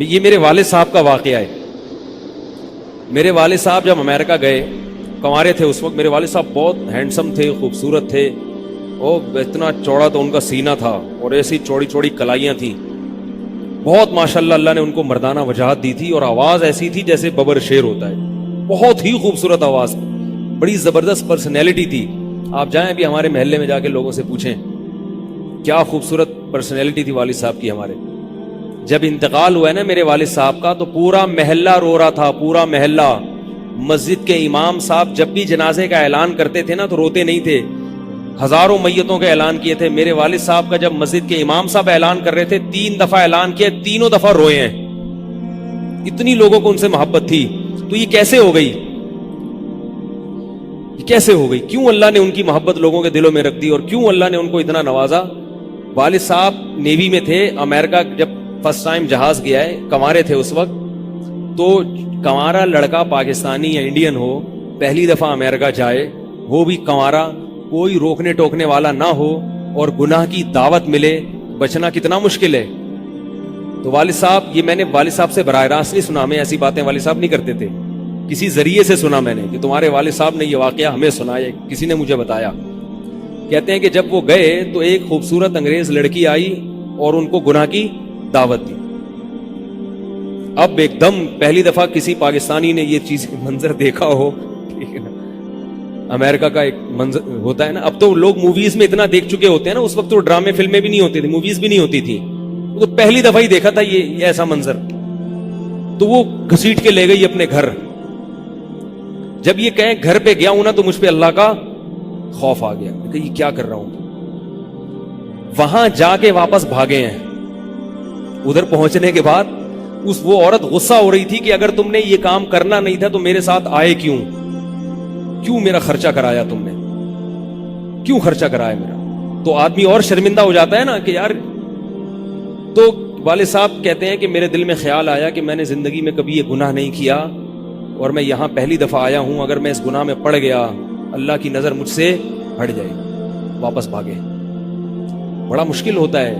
یہ میرے والد صاحب کا واقعہ ہے. میرے والد صاحب جب امریکہ گئے, کنوارے تھے اس وقت, میرے والد صاحب بہت ہینڈسم تھے, خوبصورت تھے, اور اتنا چوڑا تو ان کا سینہ تھا اور ایسی چوڑی چوڑی کلائیاں تھیں, بہت ماشاءاللہ اللہ نے ان کو مردانہ وجاہت دی تھی, اور آواز ایسی تھی جیسے ببر شیر ہوتا ہے, بہت ہی خوبصورت آواز, بڑی زبردست پرسنالٹی تھی. آپ جائیں ابھی ہمارے محلے میں جا کے لوگوں سے پوچھیں کیا خوبصورت پرسنالٹی تھی والد صاحب کی ہمارے. جب انتقال ہوا ہے نا میرے والد صاحب کا, تو پورا محلہ رو رہا تھا, پورا محلہ. مسجد کے امام صاحب جب بھی جنازے کا اعلان کرتے تھے نا تو روتے نہیں تھے, ہزاروں میتوں کا اعلان کیے تھے. میرے والد صاحب کا جب مسجد کے امام صاحب اعلان کر رہے تھے 3 دفعہ اعلان کیا, تینوں دفعہ روئے ہیں. اتنی لوگوں کو ان سے محبت تھی. تو یہ کیسے ہو گئی, یہ کیسے ہو گئی؟ کیوں اللہ نے ان کی محبت لوگوں کے دلوں میں رکھ دی, اور کیوں اللہ نے ان کو اتنا نوازا. والد صاحب نیوی میں تھے, امریکہ جب فرسٹ ٹائم جہاز گیا ہے, کنوارے تھے اس وقت, تو کنوارا لڑکا پاکستانی یا انڈین ہو, پہلی دفعہ امریکہ جائے, وہ بھی کنوارا, کوئی روکنے ٹوکنے والا نہ ہو, اور گناہ کی دعوت ملے, بچنا کتنا مشکل ہے. تو والد صاحب, یہ میں نے والد صاحب سے براہ راست نہیں سنا, میں ایسی باتیں والد صاحب نہیں کرتے تھے, کسی ذریعے سے سنا میں نے کہ تمہارے والد صاحب نے یہ واقعہ ہمیں سنایا, کسی نے مجھے بتایا. کہتے ہیں کہ جب وہ گئے تو ایک خوبصورت انگریز لڑکی آئی اور ان کو گناہ کی دعوت دی. اب ایک دم پہلی دفعہ کسی پاکستانی نے یہ چیز منظر دیکھا ہو, ٹھیک ہے نا, امریکہ کا ایک منظر ہوتا ہے نا, اب تو لوگ موویز میں اتنا دیکھ چکے ہوتے ہیں نا, اس وقت تو ڈرامے فلمیں بھی نہیں ہوتی تھی, موویز بھی نہیں ہوتی تھی, تو پہلی دفعہ ہی دیکھا تھا یہ ایسا منظر. تو وہ گھسیٹ کے لے گئی اپنے گھر. جب یہ کہیں گھر پہ گیا ہوں نا تو مجھ پہ اللہ کا خوف آ گیا کہ یہ کیا کر رہا ہوں. وہاں جا کے واپس بھاگے ہیں. ادھر پہنچنے کے بعد وہ عورت غصہ ہو رہی تھی کہ اگر تم نے یہ کام کرنا نہیں تھا تو میرے ساتھ آئے کیوں میرا خرچہ کرایا تم نے, کیوں خرچہ کرایا میرا. تو آدمی اور شرمندہ ہو جاتا ہے نا کہ یار. تو والد صاحب کہتے ہیں کہ میرے دل میں خیال آیا کہ میں نے زندگی میں کبھی یہ گناہ نہیں کیا, اور میں یہاں پہلی دفعہ آیا ہوں, اگر میں اس گناہ میں پڑ گیا اللہ کی نظر مجھ سے ہٹ جائے. واپس بھاگے. بڑا مشکل ہوتا ہے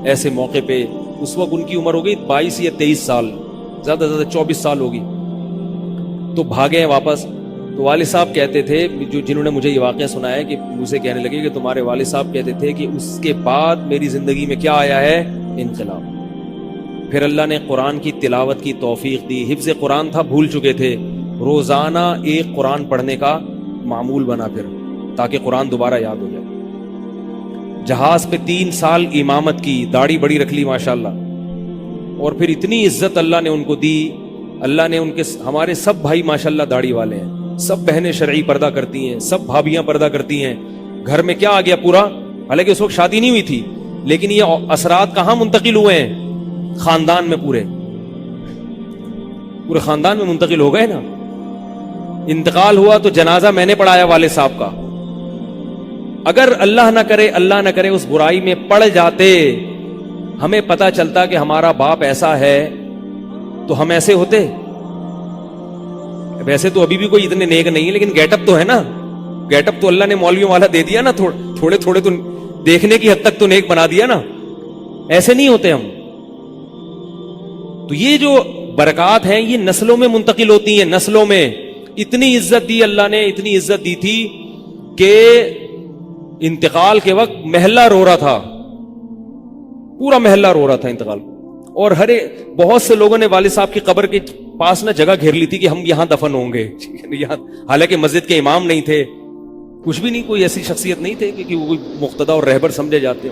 ایسے موقع پہ. اس وقت ان کی عمر ہو گئی 22 یا 23 سال, زیادہ سے زیادہ 24 سال ہوگی. تو بھاگے ہیں واپس. تو والد صاحب کہتے تھے, جنہوں نے مجھے یہ واقعہ سنایا, کہ مجھے کہنے لگے کہ تمہارے والد صاحب کہتے تھے کہ اس کے بعد میری زندگی میں کیا آیا ہے, انقلاب. پھر اللہ نے قرآن کی تلاوت کی توفیق دی. حفظ قرآن تھا, بھول چکے تھے, روزانہ ایک قرآن پڑھنے کا معمول بنا پھر, تاکہ قرآن دوبارہ یاد ہو جائے. جہاز پہ 3 سال امامت کی, داڑھی بڑی رکھ لی ماشاءاللہ, اور پھر اتنی عزت اللہ نے ان کو دی. اللہ نے ان کے, ہمارے سب بھائی ماشاءاللہ داڑھی والے ہیں, سب بہنیں شرعی پردہ کرتی ہیں, سب بھابیاں پردہ کرتی ہیں. گھر میں کیا آ گیا پورا, حالانکہ اس وقت شادی نہیں ہوئی تھی, لیکن یہ اثرات کہاں منتقل ہوئے ہیں, خاندان میں, پورے خاندان میں منتقل ہو گئے نا. انتقال ہوا تو جنازہ میں نے پڑھایا والد صاحب کا. اگر اللہ نہ کرے اس برائی میں پڑ جاتے, ہمیں پتا چلتا کہ ہمارا باپ ایسا ہے, تو ہم ایسے ہوتے. ویسے تو ابھی بھی کوئی اتنے نیک نہیں ہے, لیکن گیٹ اپ تو ہے نا, گیٹ اپ تو اللہ نے مولویوں والا دے دیا نا, تھوڑے تھوڑے تو دیکھنے کی حد تک تو نیک بنا دیا نا. ایسے نہیں ہوتے ہم. تو یہ جو برکات ہیں یہ نسلوں میں منتقل ہوتی ہیں, نسلوں میں. اتنی عزت دی اللہ نے, اتنی عزت دی تھی کہ انتقال کے وقت محلہ رو رہا تھا, پورا محلہ رو رہا تھا انتقال. اور بہت سے لوگوں نے والد صاحب کی قبر کے پاس نہ جگہ گھیر لی تھی کہ ہم یہاں دفن ہوں گے. حالانکہ مسجد کے امام نہیں تھے, کچھ بھی نہیں, کوئی ایسی شخصیت نہیں تھے کہ وہ مقتدی اور رہبر سمجھے جاتے.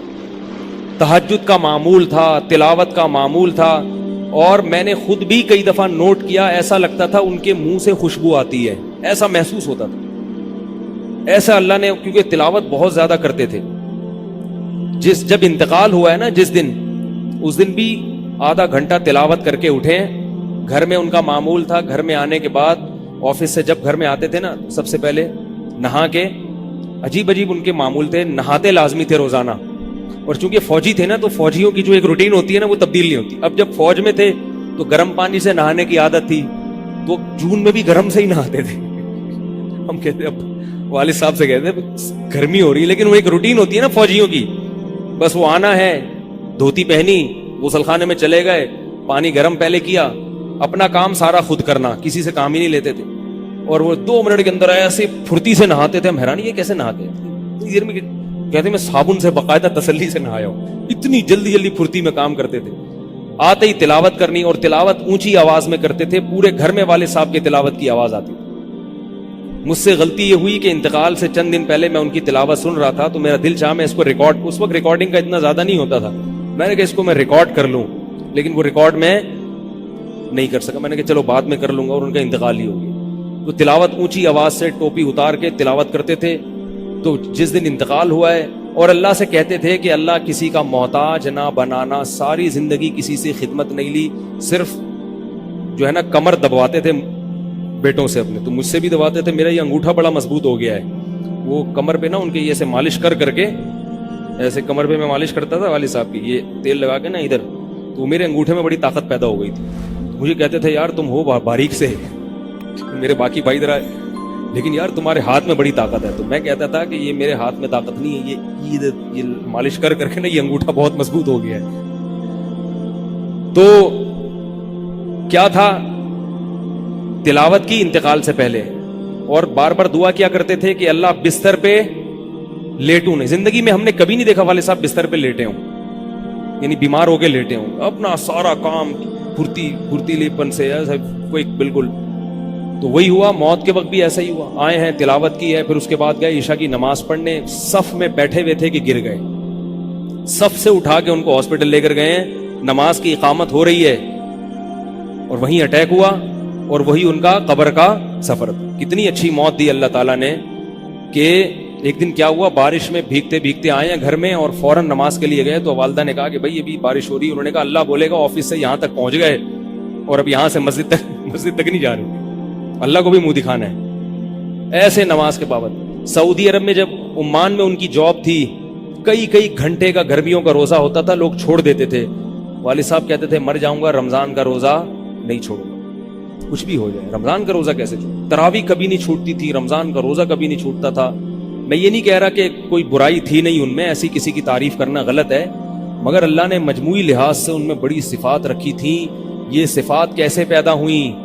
تہجد کا معمول تھا, تلاوت کا معمول تھا. اور میں نے خود بھی کئی دفعہ نوٹ کیا, ایسا لگتا تھا ان کے منہ سے خوشبو آتی ہے, ایسا محسوس ہوتا تھا. ایسا اللہ نے, کیونکہ تلاوت بہت زیادہ کرتے تھے. جب انتقال ہوا ہے نا جس دن, اس دن بھی آدھا گھنٹہ تلاوت کر کے اٹھے. گھر میں ان کا معمول تھا, گھر میں آنے کے بعد آفس سے جب گھر میں آتے تھے نا, سب سے پہلے نہا کے, عجیب ان کے معمول تھے, نہاتے لازمی تھے روزانہ. اور چونکہ فوجی تھے نا, تو فوجیوں کی جو ایک روٹین ہوتی ہے نا, وہ تبدیل نہیں ہوتی. اب جب فوج میں تھے تو گرم پانی سے نہانے کی عادت تھی, تو جون میں بھی گرم سے ہی نہاتے تھے. ہم کہتے, اب والد صاحب سے کہتے گرمی ہو رہی ہے, لیکن وہ ایک روٹین ہوتی ہے نا فوجیوں کی, بس وہ آنا ہے, دھوتی پہنی, غسل خانے میں چلے گئے, پانی گرم پہلے کیا, اپنا کام سارا خود کرنا, کسی سے کام ہی نہیں لیتے تھے, اور وہ 2 منٹ کے اندر ایسے پھرتی سے نہاتے تھے. ہم حیران, یہ کیسے نہاتے ہیں اتنی دیر میں؟ کہتے میں صابن سے باقاعدہ تسلی سے نہایا ہوں. اتنی جلدی جلدی پھرتی میں کام کرتے تھے. آتے ہی تلاوت کرنی, اور تلاوت اونچی آواز میں کرتے تھے. پورے گھر میں والد صاحب کی تلاوت کی آواز آتی. مجھ سے غلطی یہ ہوئی کہ انتقال سے چند دن پہلے میں ان کی تلاوت سن رہا تھا, تو میرا دل چاہا میں اس کو ریکارڈ, اس وقت ریکارڈنگ کا اتنا زیادہ نہیں ہوتا تھا, میں نے کہا اس کو میں ریکارڈ کر لوں, لیکن وہ ریکارڈ میں نہیں کر سکا. میں نے کہا چلو بعد میں کر لوں گا, اور ان کا انتقال ہی ہو گیا. تو تلاوت اونچی آواز سے ٹوپی اتار کے تلاوت کرتے تھے. تو جس دن انتقال ہوا ہے, اور اللہ سے کہتے تھے کہ اللہ کسی کا محتاج نہ بنانا, ساری زندگی کسی سے خدمت نہیں لی, صرف جو ہے نا کمر دبواتے تھے بیٹوں سے اپنے. تو مجھ سے بھی دباتے تھے, میرا یہ انگوٹھا بڑا مضبوط ہو گیا ہے. وہ کمر پہ نا ان کے یہ سے مالش کر کے, ایسے کمر پہ میں مالش کرتا تھا والد صاحب کی, یہ تیل لگا کے نا ادھر, تو میرے انگوٹھے میں بڑی طاقت پیدا ہو گئی تھی. مجھے کہتے تھے یار تم ہو باریک سے, میرے باقی بھائی ذرا, لیکن یار تمہارے ہاتھ میں بڑی طاقت ہے. تو میں کہتا تھا کہ یہ میرے ہاتھ میں طاقت نہیں ہے, یہ مالش کر کے نا یہ انگوٹھا بہت مضبوط ہو گیا ہے. تو کیا تھا, تلاوت کی انتقال سے پہلے, اور بار بار دعا کیا کرتے تھے کہ اللہ بستر پہ لیٹوں نہیں. زندگی میں ہم نے کبھی نہیں دیکھا والد صاحب بستر پہ لیٹے ہوں, یعنی بیمار ہو کے لیٹے ہوں. اپنا سارا کام پھرتیلی پن سے کوئی بالکل. تو وہی ہوا, موت کے وقت بھی ایسا ہی ہوا. آئے ہیں, تلاوت کی ہے, پھر اس کے بعد گئے عشاء کی نماز پڑھنے. صف میں بیٹھے ہوئے تھے کہ گر گئے. صف سے اٹھا کے ان کو ہاسپٹل لے کر گئے ہیں, نماز کی اقامت ہو رہی ہے, اور وہیں اٹیک ہوا, اور وہی ان کا قبر کا سفر. کتنی اچھی موت دی اللہ تعالیٰ نے, کہ ایک دن کیا ہوا, بارش میں بھیگتے بھیگتے آئے ہیں گھر میں, اور فوراً نماز کے لیے گئے. تو والدہ نے کہا کہ بھائی ابھی بارش ہو رہی ہے. انہوں نے کہا اللہ بولے گا آفس سے یہاں تک پہنچ گئے, اور اب یہاں سے مسجد تک نہیں جا رہے, اللہ کو بھی منہ دکھانا ہے. ایسے نماز کے پابند. سعودی عرب میں جب عمان میں ان کی جاب تھی, کئی گھنٹے کا گرمیوں کا روزہ ہوتا تھا, لوگ چھوڑ دیتے تھے. والد صاحب کہتے تھے مر جاؤں گا, رمضان کا روزہ نہیں چھوڑوں گا, کچھ بھی ہو جائے. رمضان کا روزہ کیسے چھوڑ, تراویح کبھی نہیں چھوٹتی تھی, رمضان کا روزہ کبھی نہیں چھوٹتا تھا. میں یہ نہیں کہہ رہا کہ کوئی برائی تھی نہیں ان میں, ایسی کسی کی تعریف کرنا غلط ہے, مگر اللہ نے مجموعی لحاظ سے ان میں بڑی صفات رکھی تھی. یہ صفات کیسے پیدا ہوئیں؟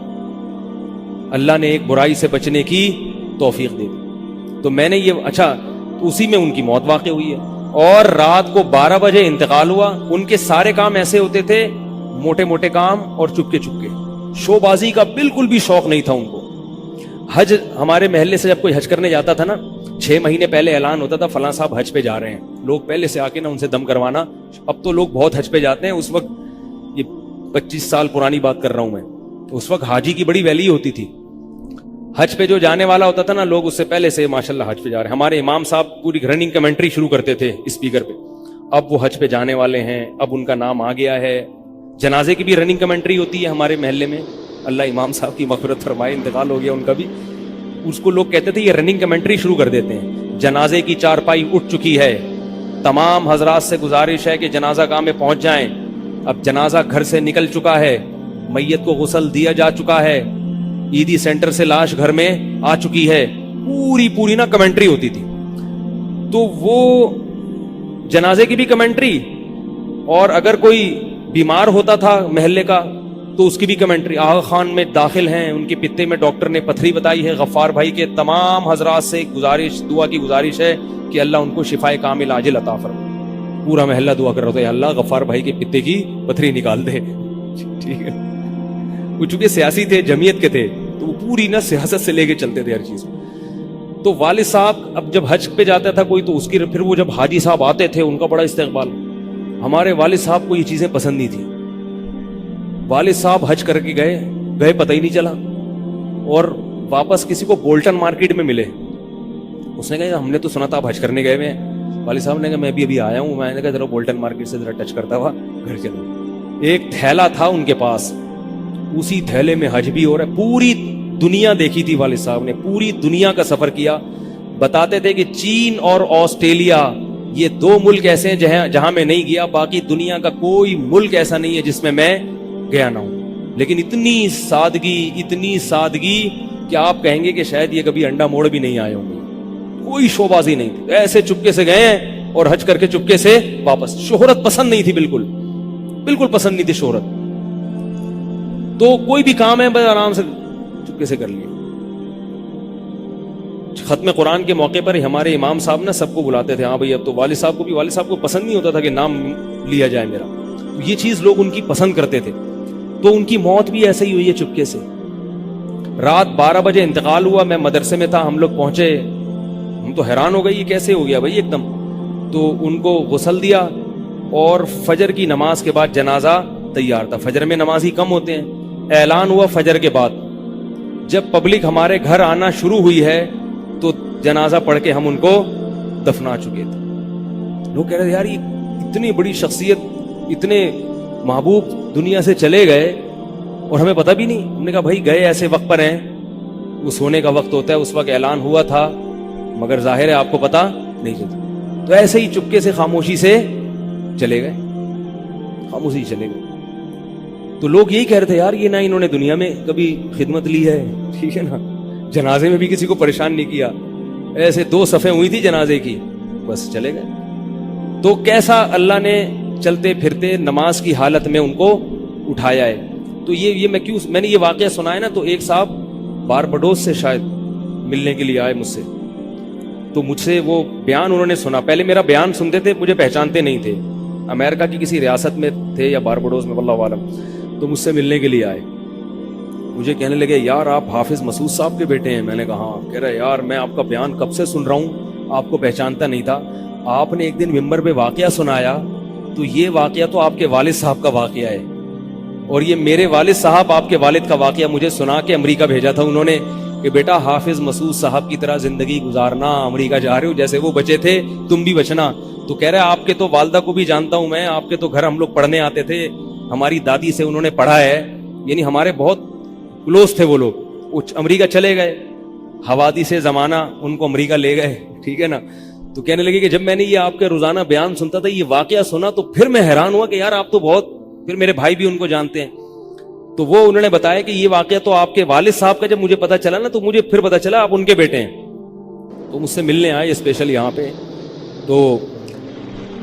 اللہ نے ایک برائی سے بچنے کی توفیق دے دی. تو میں نے یہ اچھا, اسی میں ان کی موت واقع ہوئی ہے, اور رات کو 12 بجے انتقال ہوا. ان کے سارے کام ایسے ہوتے تھے, موٹے موٹے کام اور چپکے چپکے. شو بازی کا بالکل بھی شوق نہیں تھا ان کو. حج, ہمارے محلے سے جب کوئی حج کرنے جاتا تھا نا, 6 مہینے پہلے اعلان ہوتا تھا فلاں صاحب حج پہ جا رہے ہیں. لوگ پہلے سے آ کے نا ان سے دم کروانا. اب تو لوگ بہت حج پہ جاتے ہیں, اس وقت یہ 25 سال پرانی بات کر رہا ہوں میں, اس وقت حاجی کی بڑی ویلیو ہوتی تھی. حج پہ جو جانے والا ہوتا تھا نا, لوگ اس سے پہلے سے ماشاءاللہ حج پہ جا رہے ہیں. ہمارے امام صاحب پوری رننگ کمنٹری شروع کرتے تھے اسپیکر پہ. اب وہ حج پہ جانے والے ہیں, اب ان کا نام آ گیا ہے. جنازے کی بھی رننگ کمنٹری ہوتی ہے ہمارے محلے میں, اللہ امام صاحب کی مغفرت فرمائے, انتقال ہو گیا ان کا بھی. اس کو لوگ کہتے تھے یہ رننگ کمنٹری شروع کر دیتے ہیں. جنازے کی چارپائی اٹھ چکی ہے, تمام حضرات سے گزارش ہے کہ جنازہ گاہ میں پہنچ جائیں. اب جنازہ گھر سے نکل چکا ہے, میت کو غسل دیا جا چکا ہے, عیدی سینٹر سے لاش گھر میں آ چکی ہے. پوری نا کمنٹری ہوتی تھی. تو وہ جنازے کی بھی کمنٹری, اور اگر کوئی بیمار ہوتا تھا محلے کا تو اس کی بھی کمنٹری. آغا خان میں داخل ہیں, ان کے پتے میں ڈاکٹر نے پتھری بتائی ہے. غفار بھائی کے تمام حضرات سے گزارش, دعا کی گزارش ہے کہ اللہ ان کو شفائے کامل عاجل عطا فرمائے. پورا محلہ دعا کر رہا تھا, اللہ غفار بھائی کے پتے کی پتھری نکال دے. ٹھیک ہے, وہ چونکہ سیاسی تھے, جمعیت کے تھے, تو وہ پوری نا سیاست سے لے کے چلتے تھے ہر چیز. تو والد صاحب اب جب حج پہ جاتا تھا کوئی, تو اس کی پھر وہ جب حاجی صاحب آتے تھے ان کا بڑا استقبال. ہمارے والد صاحب کو یہ چیزیں پسند نہیں تھی. والد صاحب حج کر کے گئے پتہ ہی نہیں چلا, اور واپس کسی کو بولٹن مارکیٹ میں ملے. اس نے کہا ہم نے تو سنا تھا آپ حج کرنے گئے ہوئے ہیں. والد صاحب نے کہا میں بھی ابھی آیا ہوں. میں نے کہا ذرا بولٹن مارکیٹ سے ذرا ٹچ کرتا ہوا گھر چلو. ایک تھیلا تھا ان کے پاس, اسی تھیلے میں حج بھی ہو رہا ہے. پوری دنیا دیکھی تھی والد صاحب نے, پوری دنیا کا سفر کیا. بتاتے تھے کہ چین اور آسٹریلیا یہ 2 ملک ایسے ہیں جہاں میں نہیں گیا, باقی دنیا کا کوئی ملک ایسا نہیں ہے جس میں میں گیا نہ ہوں. لیکن اتنی سادگی کہ آپ کہیں گے کہ شاید یہ کبھی انڈا موڑ بھی نہیں آئے ہوں گے. کوئی شوبازی نہیں تھی, ایسے چپکے سے گئے ہیں اور حج کر کے چپکے سے واپس. شہرت پسند نہیں تھی, بالکل پسند نہیں تھی شہرت. تو کوئی بھی کام ہے بس آرام سے چپکے سے کر لیے. ختم قرآن کے موقع پر ہمارے امام صاحب نا سب کو بلاتے تھے. ہاں بھائی اب تو والد صاحب کو پسند نہیں ہوتا تھا کہ نام لیا جائے میرا. یہ چیز لوگ ان کی پسند کرتے تھے. تو ان کی موت بھی ایسے ہی ہوئی ہے چپکے سے. رات 12 بجے انتقال ہوا. میں مدرسے میں تھا, ہم لوگ پہنچے, ہم تو حیران ہو گئے یہ کیسے ہو گیا بھائی ایک دم. تو ان کو غسل دیا اور فجر کی نماز کے بعد جنازہ تیار تھا. فجر میں نمازی کم ہوتے ہیں. اعلان ہوا فجر کے بعد. جب پبلک ہمارے گھر آنا شروع ہوئی ہے تو جنازہ پڑھ کے ہم ان کو دفنا چکے تھے. لوگ کہہ رہے تھے یار یہ اتنی بڑی شخصیت, اتنے محبوب دنیا سے چلے گئے اور ہمیں پتہ بھی نہیں. ہم نے کہا بھائی گئے ایسے وقت پر ہیں, وہ سونے کا وقت ہوتا ہے, اس وقت اعلان ہوا تھا مگر ظاہر ہے آپ کو پتہ نہیں چلتا. تو ایسے ہی چپکے سے خاموشی سے چلے گئے, خاموشی چلے گئے. تو لوگ یہی کہہ رہے تھے یار یہ نہ انہوں نے دنیا میں کبھی خدمت لی ہے, ٹھیک ہے نا, جنازے میں بھی کسی کو پریشان نہیں کیا, ایسے 2 صفیں ہوئی تھی جنازے کی, بس چلے گئے. تو کیسا اللہ نے چلتے پھرتے نماز کی حالت میں ان کو اٹھایا ہے. تو یہ میں نے یہ واقعہ سنا ہے نا, تو ایک صاحب باربڈوس سے شاید ملنے کے لیے آئے مجھ سے. تو مجھ سے وہ بیان انہوں نے سنا. پہلے میرا بیان سنتے تھے, مجھے پہچانتے نہیں تھے. امریکہ کی کسی ریاست میں تھے یا باربڈوس میں, واللہ عالم. تو مجھ سے ملنے کے لیے آئے. مجھے کہنے لگے یار آپ حافظ مسعود صاحب کے بیٹے ہیں. میں نے کہا ہاں. کہہ رہا یار میں آپ کا بیان کب سے سن رہا ہوں, آپ کو پہچانتا نہیں تھا. آپ نے ایک دن ممبر پہ واقعہ سنایا, تو یہ واقعہ تو آپ کے والد صاحب کا واقعہ ہے, اور یہ میرے والد صاحب آپ کے والد کا واقعہ مجھے سنا کے امریکہ بھیجا تھا انہوں نے کہ بیٹا حافظ مسعود صاحب کی طرح زندگی گزارنا, امریکہ جا رہے ہو جیسے وہ بچے تھے تم بھی بچنا. تو کہہ رہا آپ کے تو والدہ کو بھی جانتا ہوں میں, آپ کے تو گھر ہم لوگ پڑھنے آتے تھے, ہماری دادی سے انہوں نے پڑھا ہے, یعنی ہمارے بہت کلوز تھے وہ لوگ. وہ امریکہ چلے گئے, حوادث سے زمانہ ان کو امریکہ لے گئے, ٹھیک ہے نا. تو کہنے لگے کہ جب میں نے یہ آپ کے روزانہ بیان سنتا تھا, یہ واقعہ سنا, تو پھر میں حیران ہوا کہ یار آپ تو بہت, پھر میرے بھائی بھی ان کو جانتے ہیں. تو وہ انہوں نے بتایا کہ یہ واقعہ تو آپ کے والد صاحب کا جب مجھے پتا چلا نا, تو مجھے پھر پتا چلا آپ ان کے بیٹے ہیں. تو مجھ سے ملنے آئے اسپیشل یہاں پہ. تو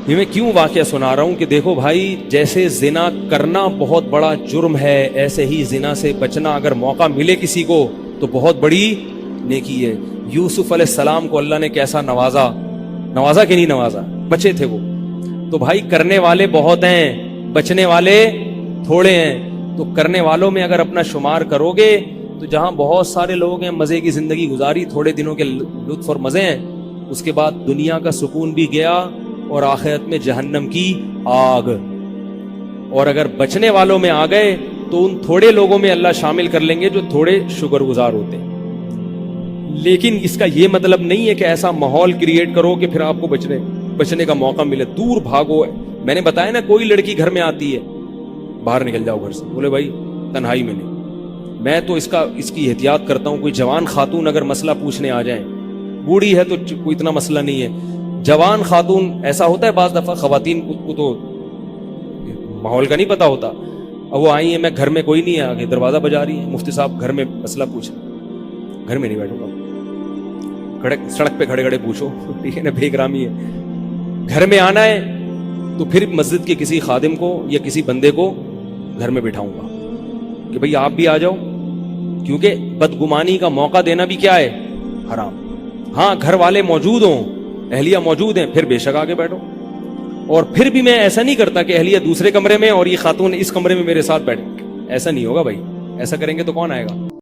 یہ میں کیوں واقعہ سنا رہا ہوں کہ دیکھو بھائی, جیسے زنا کرنا بہت بڑا جرم ہے, ایسے ہی زنا سے بچنا اگر موقع ملے کسی کو تو بہت بڑی نیکی ہے. یوسف علیہ السلام کو اللہ نے کیسا نوازا کہ نہیں نوازا, بچے تھے وہ. تو بھائی کرنے والے بہت ہیں, بچنے والے تھوڑے ہیں. تو کرنے والوں میں اگر اپنا شمار کرو گے تو جہاں بہت سارے لوگ ہیں مزے کی زندگی گزاری, تھوڑے دنوں کے لطف اور مزے ہیں, اس کے بعد دنیا کا سکون بھی گیا اور آخرت میں جہنم کی آگ. اور اگر بچنے والوں میں آ گئے تو ان تھوڑے لوگوں میں اللہ شامل کر لیں گے جو تھوڑے شکر گزار ہوتے ہیں. لیکن اس کا یہ مطلب نہیں ہے کہ ایسا ماحول کریٹ کرو کہ پھر آپ کو بچنے کا موقع ملے. دور بھاگو. میں نے بتایا نا, کوئی لڑکی گھر میں آتی ہے, باہر نکل جاؤ گھر سے, بولے بھائی تنہائی میں نہیں. میں تو اس کی احتیاط کرتا ہوں. کوئی جوان خاتون اگر مسئلہ پوچھنے آ جائیں, بوڑھی ہے تو کوئی اتنا مسئلہ نہیں ہے, جوان خاتون ایسا ہوتا ہے بعض دفعہ خواتین کو تو ماحول کا نہیں پتا ہوتا. اب وہ آئی ہیں, میں گھر میں کوئی نہیں ہے, آگے دروازہ بجا رہی ہے, مفتی صاحب گھر میں مسئلہ پوچھیں. گھر میں نہیں بیٹھوں گا, سڑک پہ کھڑے کھڑے پوچھو, ٹھیک ہے نا, بے اکرامی ہے. گھر میں آنا ہے تو پھر مسجد کے کسی خادم کو یا کسی بندے کو گھر میں بٹھاؤں گا کہ بھئی آپ بھی آ جاؤ, کیونکہ بدگمانی کا موقع دینا بھی کیا ہے, حرام. ہاں گھر والے موجود ہوں, اہلیہ موجود ہیں, پھر بے شک آگے بیٹھو. اور پھر بھی میں ایسا نہیں کرتا کہ اہلیہ دوسرے کمرے میں اور یہ خاتون اس کمرے میں میرے ساتھ بیٹھے, ایسا نہیں ہوگا بھائی. ایسا کریں گے تو کون آئے گا.